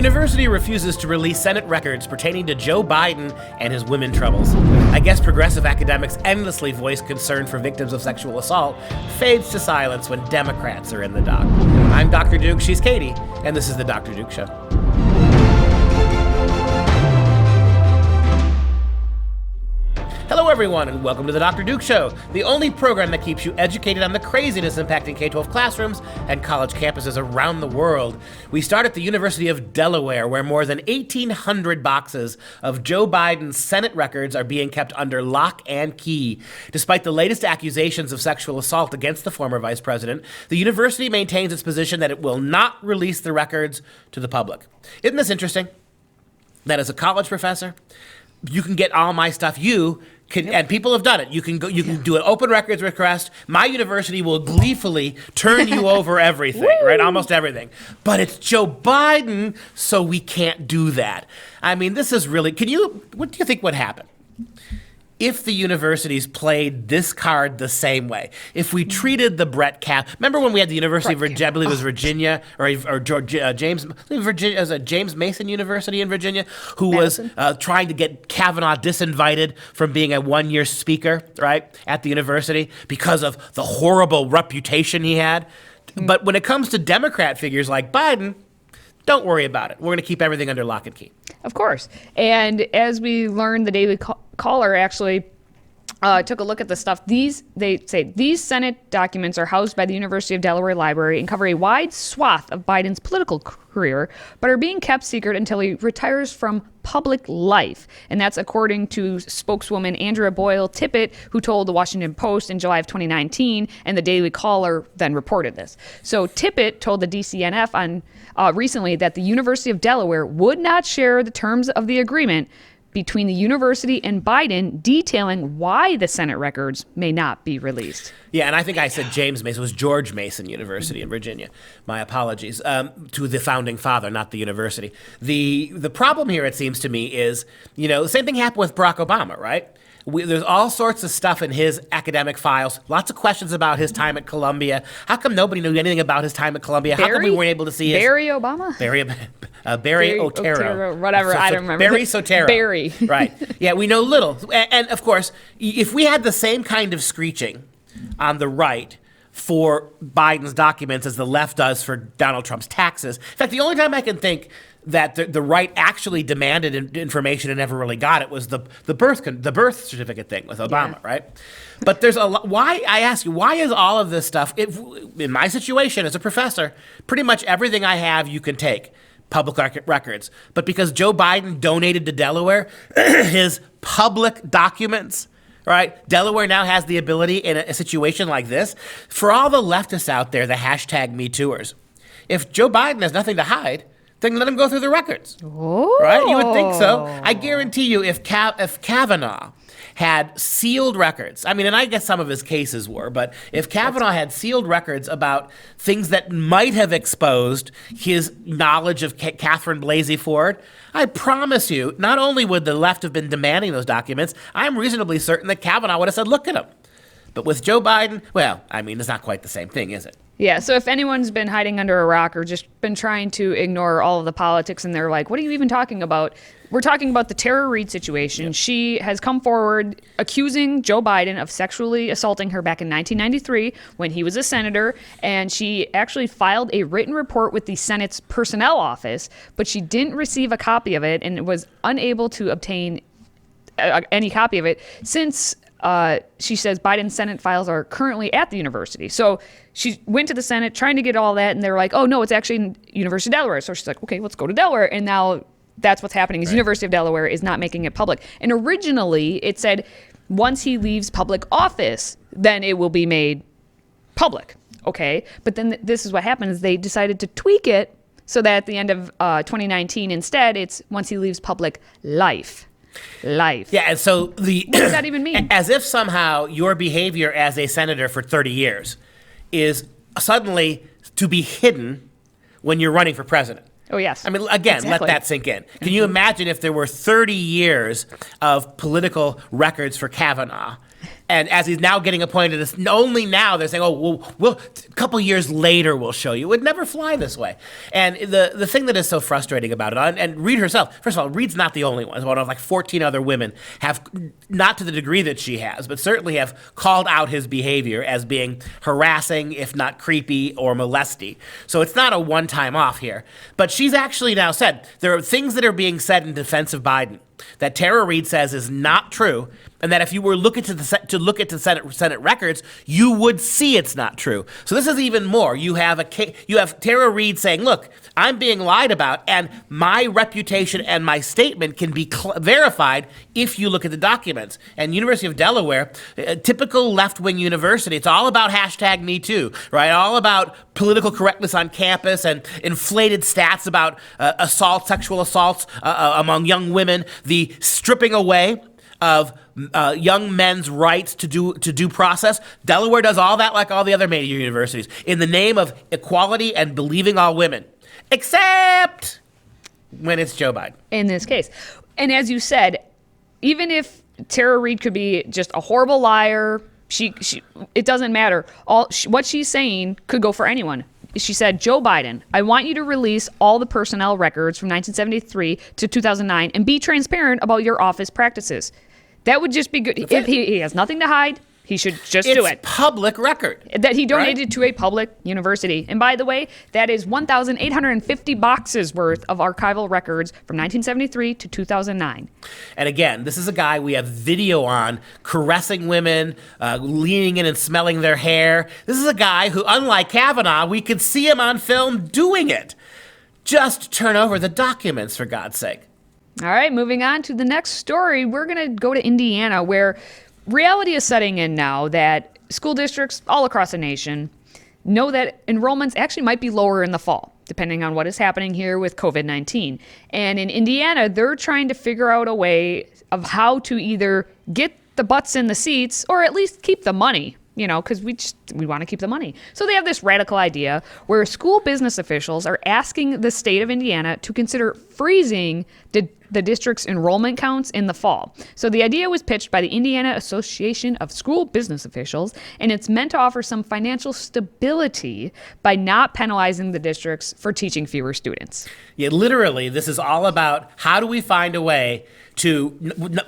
university refuses to release Senate records pertaining to Joe Biden and his women troubles. I guess progressive academics endlessly voice concern for victims of sexual assault fades to silence when Democrats are in the dock. I'm Dr. Duke, she's Katie, and this is the Dr. Duke Show. Hello, everyone, and welcome to the Dr. Duke Show, the only program that keeps you educated on the craziness impacting K-12 classrooms and college campuses around the world. We start at the University of Delaware, where more than 1,800 boxes of Joe Biden's Senate records are being kept under lock and key. Despite the latest accusations of sexual assault against the former vice president, the university maintains its position that it will not release the records to the public. Isn't this interesting? That as a college professor, you can get all my stuff. And people have done it. You can do an open records request. My university will gleefully turn you over everything, right? Almost everything. But it's Joe Biden, so we can't do that. I mean, this is really, what do you think would happen if the universities played this card the same way? If we treated the Brett Kavanaugh, remember when we had the University of Virginia, I believe it was Virginia, or James, Virginia, as a James Mason University in Virginia, who Madison was trying to get Kavanaugh disinvited from being a one-year speaker, right, at the university because of the horrible reputation he had. But when it comes to Democrat figures like Biden, don't worry about it. We're going to keep everything under lock and key. Of course. And as we learned, the Daily Caller actually took a look at the stuff. They say these Senate documents are housed by the University of Delaware Library and cover a wide swath of Biden's political career, but are being kept secret until he retires from public life. And that's according to spokeswoman Andrea Boyle Tippett, who told the Washington Post in July of 2019, and the Daily Caller then reported this. So Tippett told the DCNF on recently that the University of Delaware would not share the terms of the agreement between the university and Biden, detailing why the Senate records may not be released. Yeah, and I think I said James Mason. It was George Mason University in Virginia. My apologies to the founding father, not the university. The problem here, it seems to me, is, the same thing happened with Barack Obama, right? There's all sorts of stuff in his academic files, lots of questions about his time at Columbia. How come nobody knew anything about his time at Columbia? How come we weren't able to see Barry Obama? Barry Otero. Whatever, I don't remember. Barry Sotero. Barry. Right. Yeah, we know little. And of course, if we had the same kind of screeching on the right for Biden's documents as the left does for Donald Trump's taxes. In fact, the only time I can think that the right actually demanded information and never really got it was the birth certificate thing with Obama, right? But there's why is all of this stuff, in my situation as a professor, pretty much everything I have you can take, public records. But because Joe Biden donated to Delaware his public documents, right? Delaware now has the ability in a situation like this, for all the leftists out there, the hashtag MeTooers, if Joe Biden has nothing to hide, then let him go through the records. Oh. Right? You would think so. I guarantee you, if Kavanaugh had sealed records, and I guess some of his cases were, but if Kavanaugh had sealed records about things that might have exposed his knowledge of Catherine Blasey Ford, I promise you, not only would the left have been demanding those documents, I'm reasonably certain that Kavanaugh would have said, look at them. But with Joe Biden, it's not quite the same thing, is it? Yeah, so if anyone's been hiding under a rock or just been trying to ignore all of the politics and they're like, what are you even talking about? We're talking about the Tara Reade situation. Yep. She has come forward accusing Joe Biden of sexually assaulting her back in 1993 when he was a senator, and she actually filed a written report with the Senate's Personnel Office, but she didn't receive a copy of it and was unable to obtain any copy of it since she says Biden's Senate files are currently at the university. So she went to the Senate trying to get all that, and they were like, oh, no, it's actually in University of Delaware. So she's like, okay, let's go to Delaware. And now that's what's happening is University of Delaware is not making it public. And originally it said once he leaves public office, then it will be made public. Okay. But then this is what happened is they decided to tweak it so that at the end of 2019, instead, it's once he leaves public life. Yeah, and so what does that even mean? As if somehow your behavior as a senator for 30 years is suddenly to be hidden when you're running for president. Oh, yes. Again, exactly. Let that sink in. Can you imagine if there were 30 years of political records for Kavanaugh And as he's now getting appointed, it's only now they're saying, oh, we'll a couple years later we'll show you. It would never fly this way. And the thing that is so frustrating about it, and Reed herself, first of all, Reed's not the only one. One of like 14 other women have, not to the degree that she has, but certainly have called out his behavior as being harassing, if not creepy or molesty. So it's not a one-time off here. But she's actually now said there are things that are being said in defense of Biden that Tara Reid says is not true, and that if you were looking to look at the Senate records, you would see it's not true. So this is even more. You have Tara Reid saying, "Look, I'm being lied about, and my reputation and my statement can be verified if you look at the documents." And University of Delaware, a typical left-wing university, it's all about #MeToo, right? All about political correctness on campus and inflated stats about sexual assaults among young women, the stripping away of young men's rights to due process. Delaware does all that like all the other major universities in the name of equality and believing all women, except when it's Joe Biden. In this case. And as you said, even if Tara Reid could be just a horrible liar, it doesn't matter. What she's saying could go for anyone. She said, Joe Biden, I want you to release all the personnel records from 1973 to 2009 and be transparent about your office practices. That would just be good. If he has nothing to hide, he should just do it. It's public record. That he donated to a public university. And by the way, that is 1,850 boxes worth of archival records from 1973 to 2009. And again, this is a guy we have video on caressing women, leaning in and smelling their hair. This is a guy who, unlike Kavanaugh, we could see him on film doing it. Just turn over the documents, for God's sake. All right, moving on to the next story. We're going to go to Indiana, where reality is setting in now that school districts all across the nation know that enrollments actually might be lower in the fall, depending on what is happening here with COVID-19. And in Indiana, they're trying to figure out a way of how to either get the butts in the seats or at least keep the money, because we want to keep the money. So they have this radical idea where school business officials are asking the state of Indiana to consider freezing the district's enrollment counts in the fall. So the idea was pitched by the Indiana Association of School Business Officials, and it's meant to offer some financial stability by not penalizing the districts for teaching fewer students. Yeah, literally, this is all about how do we find a way to,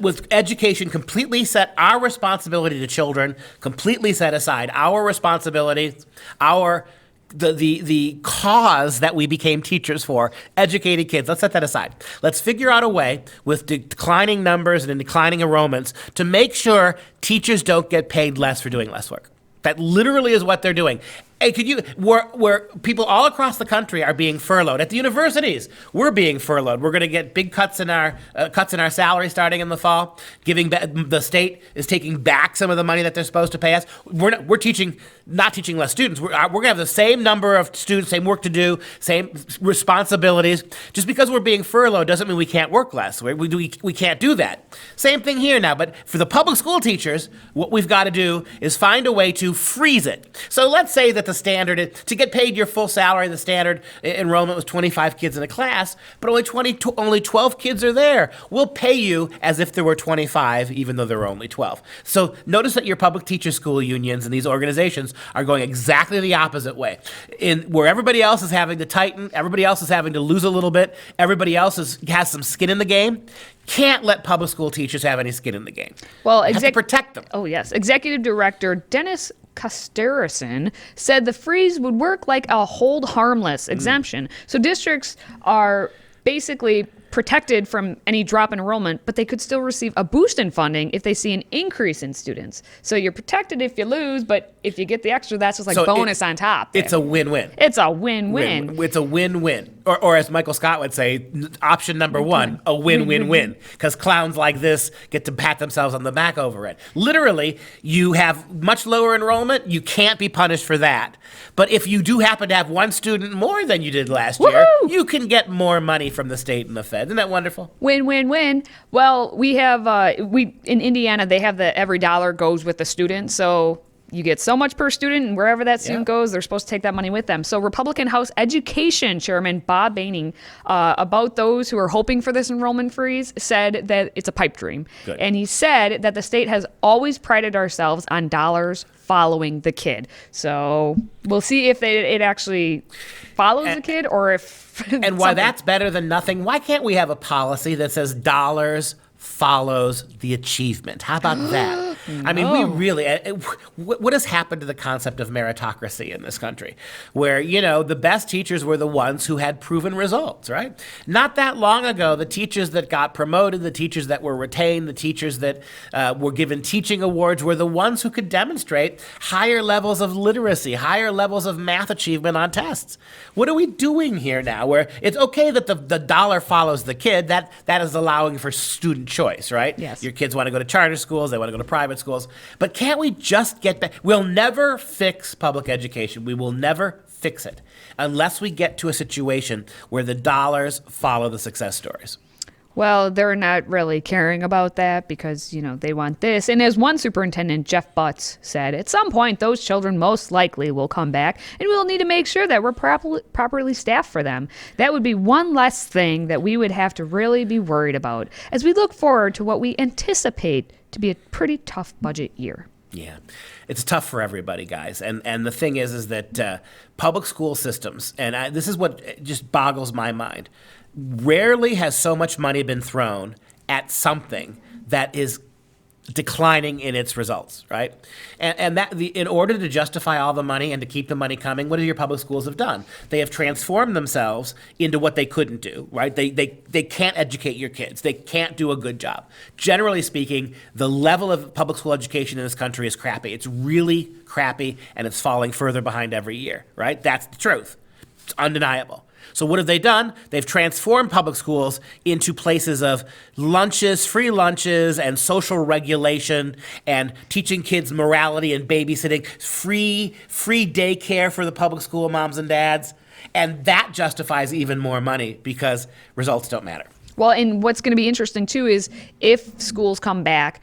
with education, completely set our responsibility to children, completely set aside our responsibility, the cause that we became teachers for, educated kids. Let's set that aside. Let's figure out a way with declining numbers and declining enrollments to make sure teachers don't get paid less for doing less work. That literally is what they're doing. Hey, where people all across the country are being furloughed. At the universities, we're being furloughed. We're going to get big cuts in our salary starting in the fall. The state is taking back some of the money that they're supposed to pay us. We're not teaching less students. We're going to have the same number of students, same work to do, same responsibilities. Just because we're being furloughed doesn't mean we can't work less. We can't do that. Same thing here now. But for the public school teachers, what we've got to do is find a way to freeze it. So let's say that the standard is, to get paid your full salary, the standard enrollment was 25 kids in a class, but only 12 kids are there. We'll pay you as if there were 25, even though there were only 12. So notice that your public teacher school unions and these organizations are going exactly the opposite way. Where everybody else is having to tighten, everybody else is having to lose a little bit, everybody else has some skin in the game. Can't let public school teachers have any skin in the game. Well, have to protect them. Oh, yes. Executive Director Dennis Costerison said the freeze would work like a hold harmless exemption. So districts are basically protected from any drop in enrollment, but they could still receive a boost in funding if they see an increase in students. So you're protected if you lose, but if you get the extra, that's just like bonus on top. It's a win-win. It's a win-win. It's a win-win. Or as Michael Scott would say, option number one, a win-win-win. Because clowns like this get to pat themselves on the back over it. Literally, you have much lower enrollment. You can't be punished for that. But if you do happen to have one student more than you did last year, you can get more money from the state and the Fed. Isn't that wonderful? Win-win-win. Well, we have in Indiana, they have the every dollar goes with the student. So you get so much per student, and wherever that student goes, they're supposed to take that money with them. So Republican House Education Chairman Bob Baining, about those who are hoping for this enrollment freeze, said that it's a pipe dream. Good. And he said that the state has always prided ourselves on dollars following the kid. So we'll see if it actually follows the kid, or if and why that's better than nothing. Why can't we have a policy that says dollars follows the achievement? How about that? I mean, we really, what has happened to the concept of meritocracy in this country? Where, the best teachers were the ones who had proven results, right? Not that long ago, the teachers that got promoted, the teachers that were retained, the teachers that were given teaching awards were the ones who could demonstrate higher levels of literacy, higher levels of math achievement on tests. What are we doing here now, where it's okay that the dollar follows the kid? That is allowing for student choice, right? Yes. Your kids want to go to charter schools, they want to go to private schools. But can't we just get back? We'll never fix public education. We will never fix it unless we get to a situation where the dollars follow the success stories. Well, they're not really caring about that because, they want this. And as one superintendent, Jeff Butts, said, at some point, those children most likely will come back, and we'll need to make sure that we're properly staffed for them. That would be one less thing that we would have to really be worried about as we look forward to what we anticipate to be a pretty tough budget year. Yeah, it's tough for everybody, guys. And the thing is that public school systems, and this is what just boggles my mind, rarely has so much money been thrown at something that is declining in its results, right? And in order to justify all the money and to keep the money coming, what do your public schools have done? They have transformed themselves into what they couldn't do, right? They can't educate your kids. They can't do a good job. Generally speaking, the level of public school education in this country is crappy. It's really crappy, and it's falling further behind every year, right? That's the truth. It's undeniable. So what have they done? They've transformed public schools into places of lunches, free lunches, and social regulation, and teaching kids morality and babysitting, free daycare for the public school moms and dads. And that justifies even more money because results don't matter. Well, and what's going to be interesting, too, is if schools come back,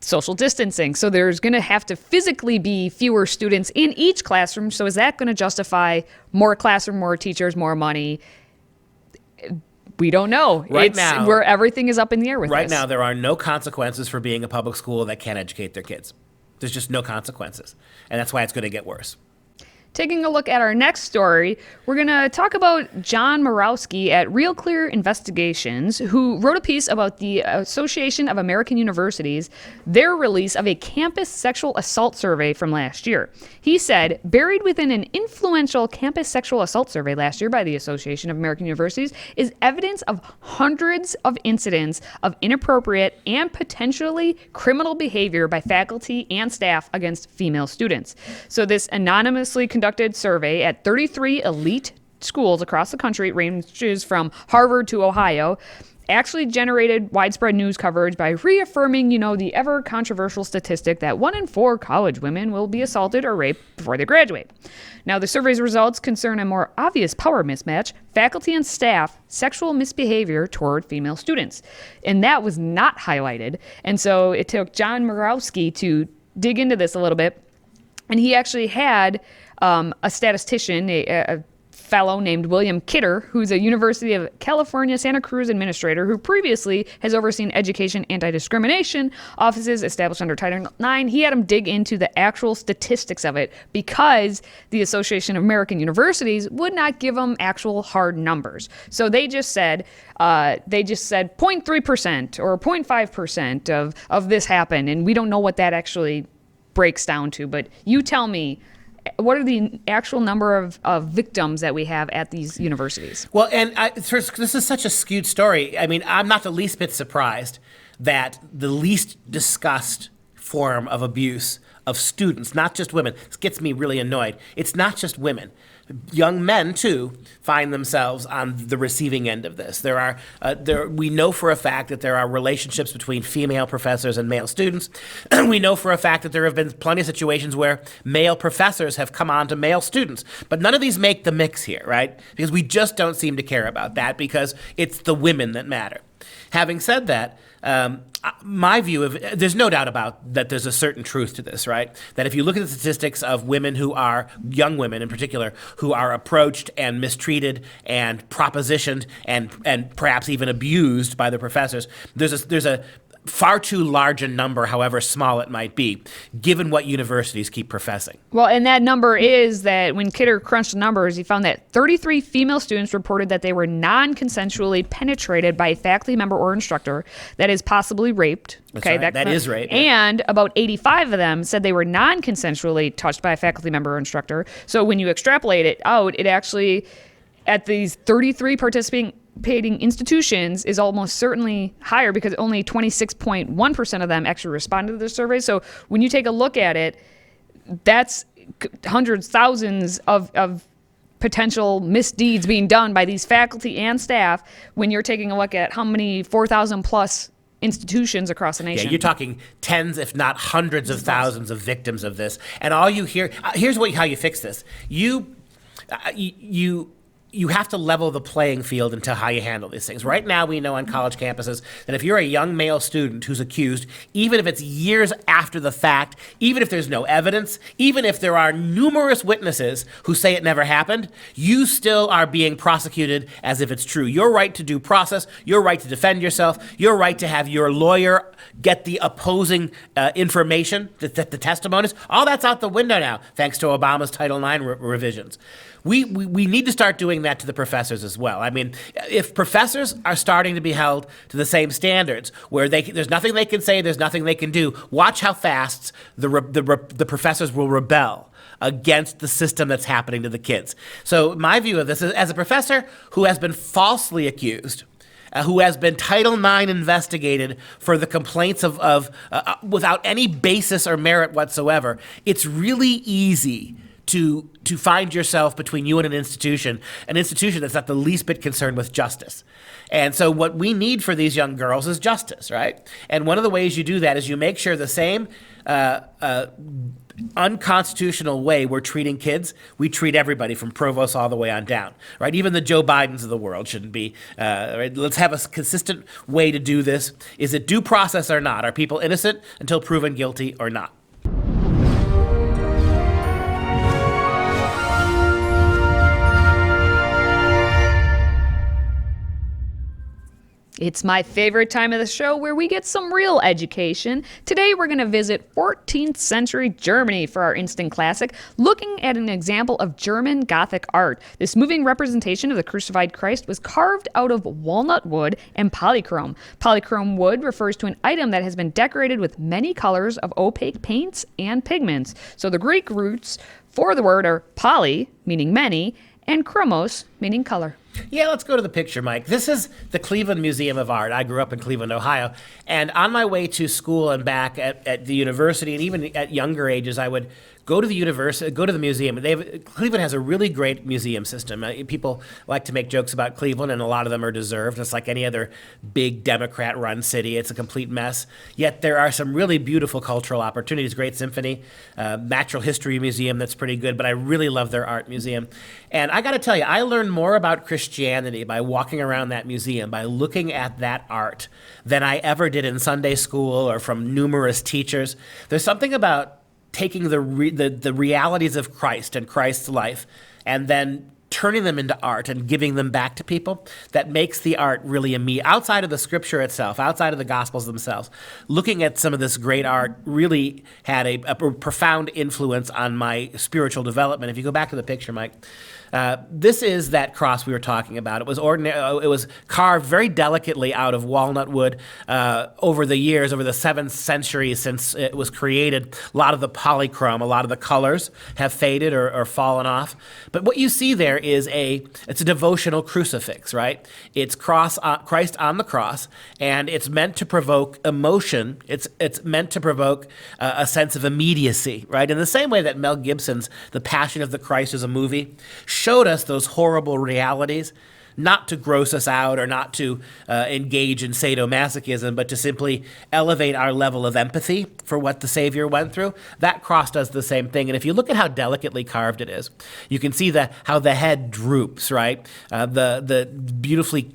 social distancing. So there's going to have to physically be fewer students in each classroom. So is that going to justify more classroom, more teachers, more money? We don't know. It's now, where everything is up in the air with right this. Now, there are no consequences for being a public school that can't educate their kids. There's just no consequences. And that's why it's going to get worse. Taking a look at our next story, we're going to talk about John Morawski at Real Clear Investigations, who wrote a piece about the Association of American Universities, their release of a campus sexual assault survey from last year. He said, buried within an influential campus sexual assault survey last year by the Association of American Universities is evidence of hundreds of incidents of inappropriate and potentially criminal behavior by faculty and staff against female students. So this anonymously conducted survey at 33 elite schools across the country, it ranges from Harvard to Ohio, actually generated widespread news coverage by reaffirming, the ever controversial statistic that 1 in 4 college women will be assaulted or raped before they graduate. Now, the survey's results concern a more obvious power mismatch, faculty and staff sexual misbehavior toward female students. And that was not highlighted. And so it took John Morawski to dig into this a little bit. And he actually had a statistician, a fellow named William Kidder, who's a University of California, Santa Cruz administrator who previously has overseen education anti-discrimination offices established under Title IX. He had him dig into the actual statistics of it because the Association of American Universities would not give them actual hard numbers. So they just said 0.3% or 0.5% of this happened, and we don't know what that actually breaks down to. But you tell me, what are the actual number of victims that we have at these universities? Well, and this is such a skewed story. I mean, I'm not the least bit surprised that the least discussed form of abuse of students, not just women, this gets me really annoyed. It's not just women. Young men, too, find themselves on the receiving end of this. We know for a fact that there are relationships between female professors and male students. We know for a fact that there have been plenty of situations where male professors have come on to male students. But none of these make the mix here, right? Because we just don't seem to care about that because it's the women that matter. Having said that, my view of there's no doubt about that there's a certain truth to this, right? That if you look at the statistics of women who are, young women in particular, who are approached and mistreated and propositioned and perhaps even abused by the professors, there's a far too large a number, however small it might be, given what universities keep professing. Well, and that number is that when Kidder crunched the numbers, he found that 33 female students reported that they were non-consensually penetrated by a faculty member or instructor that is possibly raped. That's right. That is rape. Yeah. And about 85 of them said they were non-consensually touched by a faculty member or instructor. So when you extrapolate it out, it actually, at these 33 participating institutions, is almost certainly higher because only 26.1% of them actually responded to the survey. So when you take a look at it, that's hundreds, thousands of potential misdeeds being done by these faculty and staff when you're taking a look at how many 4,000 plus institutions across the nation. Yeah, you're talking tens, if not hundreds of thousands of victims of this. And all you hear, here's how you fix this. You have to level the playing field into how you handle these things. Right now, we know on college campuses that if you're a young male student who's accused, even if it's years after the fact, even if there's no evidence, even if there are numerous witnesses who say it never happened, you still are being prosecuted as if it's true. Your right to due process, your right to defend yourself, your right to have your lawyer get the opposing information, the testimonies, all that's out the window now, thanks to Obama's Title IX revisions. We need to start doing that to the professors as well. I mean, if professors are starting to be held to the same standards, where there's nothing they can say, there's nothing they can do, watch how fast the professors will rebel against the system that's happening to the kids. So my view of this is, as a professor who has been falsely accused, who has been Title IX investigated for the complaints of without any basis or merit whatsoever, it's really easy to find yourself between you and an institution that's not the least bit concerned with justice. And so what we need for these young girls is justice, right? And one of the ways you do that is you make sure the same unconstitutional way we're treating kids, we treat everybody from provost all the way on down, right? Even the Joe Bidens of the world shouldn't be, right? Let's have a consistent way to do this. Is it due process or not? Are people innocent until proven guilty or not? It's my favorite time of the show where we get some real education. Today we're going to visit 14th century Germany for our instant classic, looking at an example of German Gothic art. This moving representation of the crucified Christ was carved out of walnut wood and polychrome. Polychrome wood refers to an item that has been decorated with many colors of opaque paints and pigments. So the Greek roots for the word are poly, meaning many, and chromos, meaning color. Yeah, let's go to the picture, Mike. This is the Cleveland Museum of Art. I grew up in Cleveland, Ohio. And on my way to school and back at the university, and even at younger ages, I would go to the university, go to the museum. Cleveland has a really great museum system. People like to make jokes about Cleveland, and a lot of them are deserved. It's like any other big Democrat-run city. It's a complete mess. Yet there are some really beautiful cultural opportunities. Great symphony, natural history museum that's pretty good, but I really love their art museum. And I got to tell you, I learned more about Christianity by walking around that museum, by looking at that art, than I ever did in Sunday school or from numerous teachers. There's something about taking the realities of Christ and Christ's life and then turning them into art and giving them back to people that makes the art really immediate. Outside of the scripture itself, outside of the gospels themselves, looking at some of this great art really had a profound influence on my spiritual development. If you go back to the picture, Mike, this is that cross we were talking about. It was it was carved very delicately out of walnut wood over the years, over the 7th century since it was created. A lot of the polychrome, a lot of the colors have faded or fallen off. But what you see there is it's a devotional crucifix, right? It's Christ on the cross, and it's meant to provoke emotion. It's meant to provoke a sense of immediacy, right? In the same way that Mel Gibson's The Passion of the Christ is a movie, showed us those horrible realities, not to gross us out or not to engage in sadomasochism, but to simply elevate our level of empathy for what the Savior went through. That cross does the same thing. And if you look at how delicately carved it is, you can see how the head droops, right? The beautifully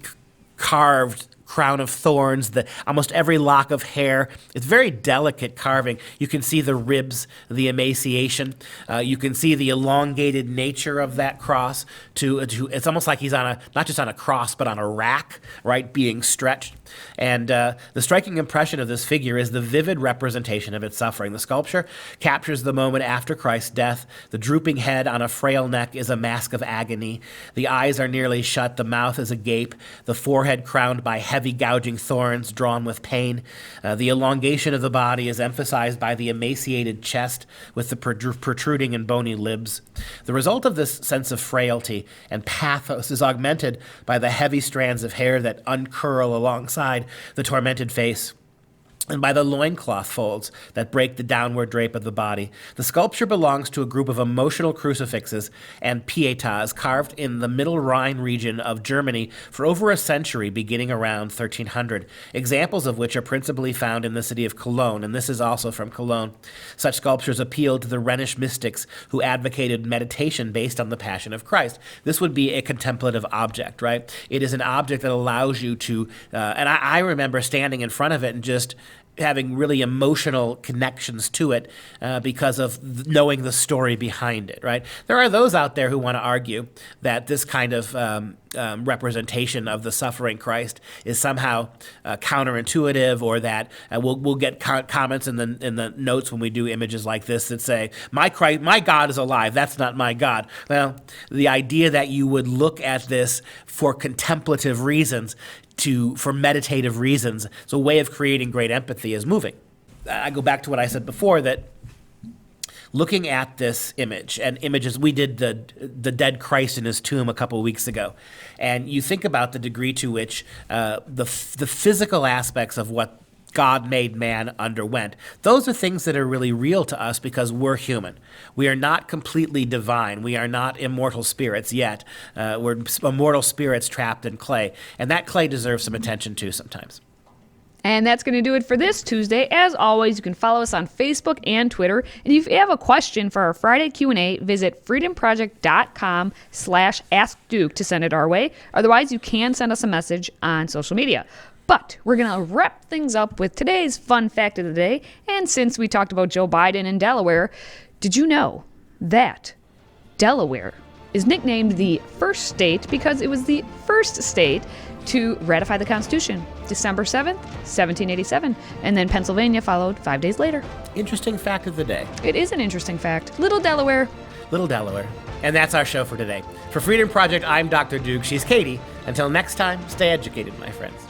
carved crown of thorns, almost every lock of hair. It's very delicate carving. You can see the ribs, the emaciation. You can see the elongated nature of that cross. It's almost like he's not just on a cross, but on a rack, right, being stretched. And the striking impression of this figure is the vivid representation of its suffering. The sculpture captures the moment after Christ's death. The drooping head on a frail neck is a mask of agony. The eyes are nearly shut. The mouth is agape. The forehead crowned by heavy gouging thorns drawn with pain. The elongation of the body is emphasized by the emaciated chest with the protruding and bony limbs. The result of this sense of frailty and pathos is augmented by the heavy strands of hair that uncurl alongside the tormented face, and by the loincloth folds that break the downward drape of the body. The sculpture belongs to a group of emotional crucifixes and pietas carved in the Middle Rhine region of Germany for over a century, beginning around 1300, examples of which are principally found in the city of Cologne, and this is also from Cologne. Such sculptures appealed to the Rhenish mystics who advocated meditation based on the Passion of Christ. This would be a contemplative object, right? It is an object that allows you to, and I remember standing in front of it and just having really emotional connections to it because of knowing the story behind it, right? There are those out there who want to argue that this kind of representation of the suffering Christ is somehow counterintuitive, or that we'll get comments in the notes when we do images like this that say, my God is alive, that's not my God. Well, the idea that you would look at this for contemplative reasons, for meditative reasons, it's a way of creating great empathy, is moving. I go back to what I said before, that looking at this image and images, we did the dead Christ in his tomb a couple of weeks ago, and you think about the degree to which the physical aspects of what God-made man underwent. Those are things that are really real to us because we're human. We are not completely divine. We are not immortal spirits yet. We're immortal spirits trapped in clay, and that clay deserves some attention too sometimes. And that's going to do it for this Tuesday. As always, you can follow us on Facebook and Twitter. And if you have a question for our Friday Q&A, visit freedomproject.com/askduke to send it our way. Otherwise, you can send us a message on social media. But we're going to wrap things up with today's fun fact of the day. And since we talked about Joe Biden in Delaware, did you know that Delaware is nicknamed the first state because it was the first state to ratify the Constitution, December 7th, 1787. And then Pennsylvania followed 5 days later. Interesting fact of the day. It is an interesting fact. Little Delaware. Little Delaware. And that's our show for today. For Freedom Project, I'm Dr. Duke. She's Katie. Until next time, stay educated, my friends.